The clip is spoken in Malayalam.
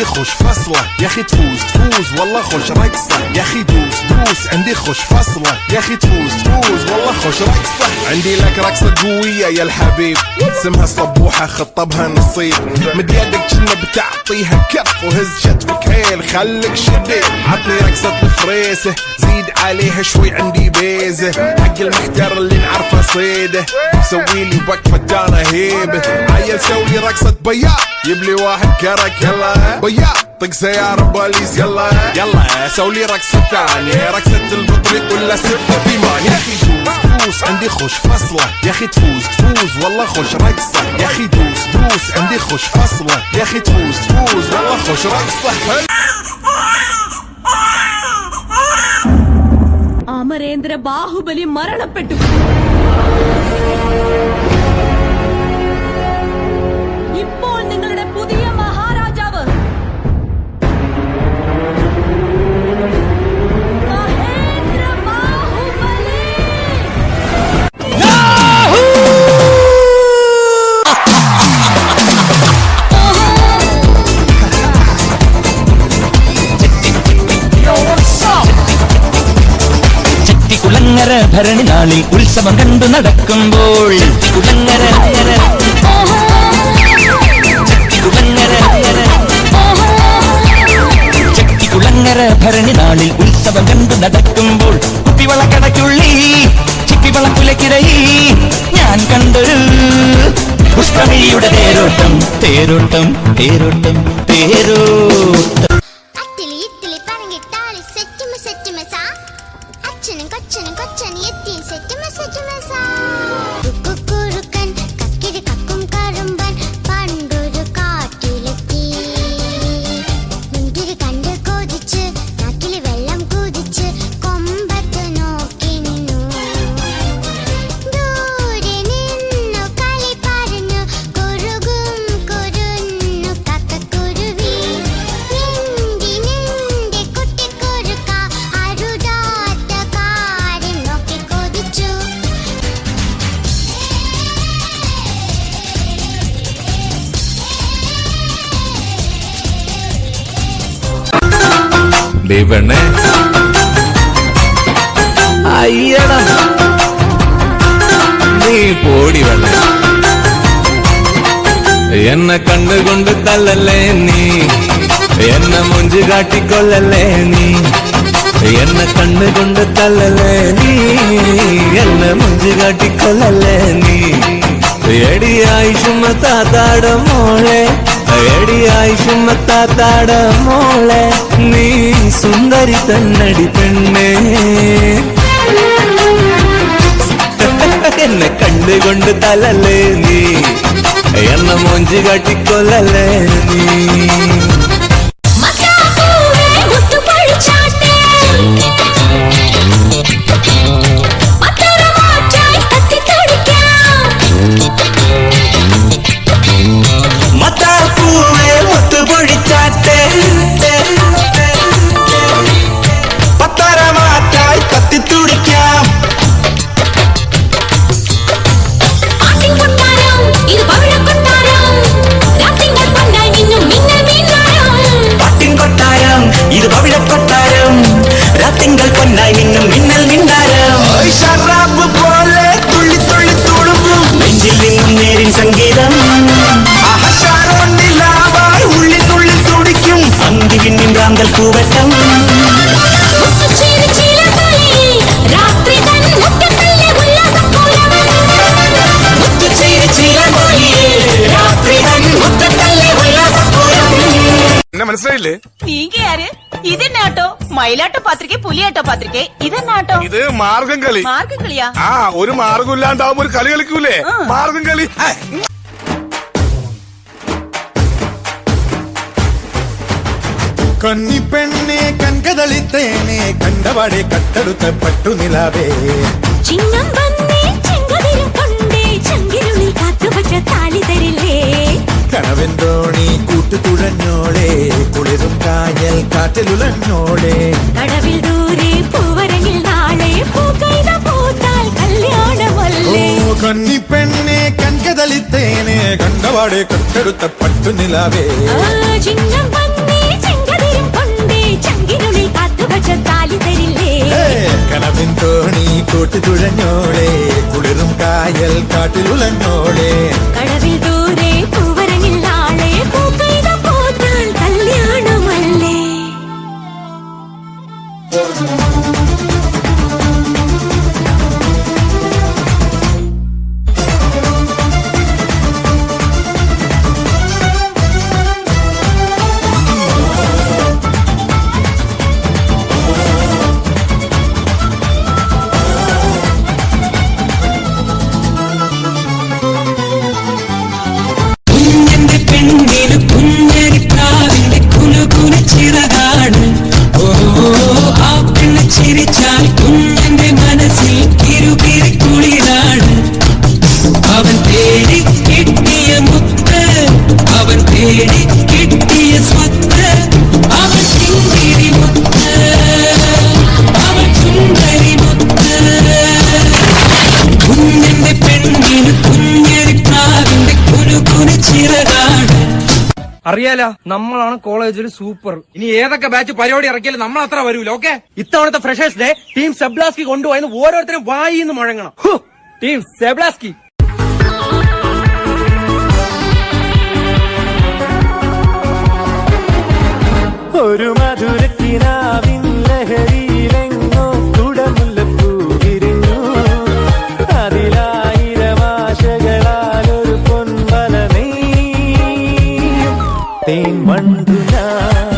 عندي خوش فصلة يا اخي تفوز والله خوش رقصة يا اخي دوس عندي خوش فصلة يا اخي تفوز والله خوش رقصة. عندي لك رقصة قوية يا الحبيب اسمها الصبوحة خطبها نصيب مد يدك كنا بتعطيها كف وهز شتفك هيل خليك شديد عطني رقصة الفريسة زيد عليها شوي عندي بيزة حق المحتر اللي نعرفه صيده سويلي وقفة انا هيبة عيل سوي رقصة بياع يبلي واحد كرك يلا بياع طق سيارة بوليس يلا سولي رقصة ثانية رقصة البطريق ولا ستة ثمان يا اخي دوس عندي خوش فصلة يا اخي تفوز والله خوش رقصة يا اخي دوس عندي خوش فصلة يا اخي تفوز والله خوش رقصة. അമരേന്ദ്ര ബാഹുബലി മരണപ്പെട്ടു. ഇപ്പോൾ നിങ്ങളുടെ പുതിയ മഹാരാജാവ് മഹേന്ദ്ര ബാഹുബലി. കുളങ്ങര ഭരണി നാളിൽ ഉത്സവം കണ്ടു നടക്കുമ്പോൾ കുളങ്ങര ഭരണി നാളിൽ ഉത്സവം കണ്ടു നടക്കുമ്പോൾ കുപ്പിവളക്കടയ്ക്കുള്ളിൽ ചിപ്പിവളക്കുലക്കിടയിൽ ഞാൻ കണ്ടൊരു പുഷ്പമിഴിയുടെ തേരോട്ടം തേരോട്ടം തേരോട്ടം തേരോട്ടം. അച്ഛനും കൊച്ചനും കൊച്ചനും എത്തി കുക്കുറുക്കൻ കക്കിരി കക്കും കറുമ്പൻ പണ്ടൊരു കാട്ടിലെത്തി മുന്തിരി കണ്ട് കൊതിച്ച് നാക്കില് വെള്ളം കുതിച്ച് കൊമ്പത്ത് നോക്കി നിന്നു ദൂരെ നിന്നു കളി പറഞ്ഞു കുറുകും കുരുന്നു കക്കക്കുരുവി എന്തിനെന്റെ കുട്ടിക്കുറുക്ക അരുതാത്ത കാര്യം നോക്കി കൊതിച്ചു. ദേവണ്ണേ അയ്യടാ നീ പോടി വെള്ള എന്നെ കണ്ടുകൊണ്ട് തള്ളല്ലേ നീ എന്നെ മുഞ്ചു കാട്ടിക്കൊള്ളല്ലേ നീ എന്നെ കണ്ടുകൊണ്ട് തള്ളല്ലേ നീ എന്നെ മുഞ്ചു കാട്ടിക്കൊള്ളല്ലേ നീ എടിയായി ചുമത്താത്താട മോളെ എടിയായി ചുമത്താത്താട മോളെ നീ സുന്ദരി തന്നടി പെണ്ണേ എന്നെ കണ്ടുകൊണ്ട് തലല്ലേ നീ എന്നെ മൊഞ്ചു കാട്ടിക്കൊല്ലല്ലേ നീ സംഗീതം ഉള്ളിനുള്ളിൽ തുടിക്കും അന്തിവിന്നിൻ റാന്തൽ പൂവട്ടം മനസ്സിലായില്ലേ നീങ്ങയാര് ഇതെന്നാട്ടോ മയിലാട്ടോ പാത്രിക പുലിയാട്ടോ പാത്രിക ഇതെന്നാട്ടോ ഇത് മാർഗം കളി മാർഗം കളിയാ ഒരു മാർഗം ഇല്ലാണ്ടാവുമ്പോ ഒരു കളി കളിക്കൂലേ മാർഗം കളി കന്നിപ്പെണ്ണെ കൺകതളിത്തേനെ കണ്ടപാടെ കട്ടെടുത്ത പട്ടുനിലാവേ ചിങ്ങം വന്നേ ചെങ്കതിരും കൊണ്ടേ ചങ്കിരുളിൽ കാത്തുവച്ച താലി തരില്ലേ കണവെന്തോണി കൂട്ടുതുഴഞ്ഞോളെ കുളിരും കായൽ കാറ്റിലുലഞ്ഞോളെ കടവിൽ ദൂരെ പൂവരങ്ങിൽ നാളെ പൂക്കൈത പൂത്താൽ കല്യാണമല്ലേ കന്നിപ്പെണ്ണെ കൺകതളിത്തേനെ കണ്ടപാടെ കട്ടെടുത്ത പട്ടുനിലാവേ ചിങ്ങം വന്നേ പക്ഷെ താലി തരില്ലേ കനവിൻ തോണി കൂട്ടി തുഴഞ്ഞോളെ കുളിരും കായൽ കാട്ടിലുലഞ്ഞോളെ കടവിൽ ദൂരെ പൂവരങ്ങില്ലാളെ പൂക്കൈത പോത്താൽ കല്യാണമല്ലേ പെണ്ണിന് കുഞ്ഞരിപ്രാവിന്റെ കുനുകുന ചിറകാണ് ഓ ആ പെണ്ണ് ചിരിച്ചാൽ കുഞ്ഞന്റെ മനസ്സിൽ കിരുകിരി കുളിരാണ് അവൻ തേടി കിട്ടിയ മുത്ത് അവൻ തേടി കിട്ടിയ സ്വത്ത് അവൻ ചിന്തിരി മുത്ത് അവൻ ചുണ്ടരി മുത്ത് കുഞ്ഞന്റെ പെണ്ണിന് കുഞ്ഞരിപ്രാവിന്റെ കുനുകുന ചിറകാണ് അറിയാല നമ്മളാണ് കോളേജിൽ സൂപ്പർ. ഇനി ഏതൊക്കെ ബാച്ച് പരിപാടി ഇറക്കിയാലും നമ്മൾ അത്ര വരൂല. ഓക്കെ, ഇത്തവണത്തെ ഫ്രഷേഴ്സ് ഡേ ടീം സെബ്ലാസ്കി കൊണ്ടുപോയെന്ന് ഓരോരുത്തരും വായിന്ന് മുഴങ്ങണം. ടീം സെബ്ലാസ്കി. ഒരു മധുരക്കിനാവിൻ ലഹരിയിലെങ്ങോ കുടമുല്ലപ്പൂ വിരിഞ്ഞു അതിലായിരമാശകളാലൊരു പൊൻവല നെയ്യും തേൻ വണ്ടു ഞാൻ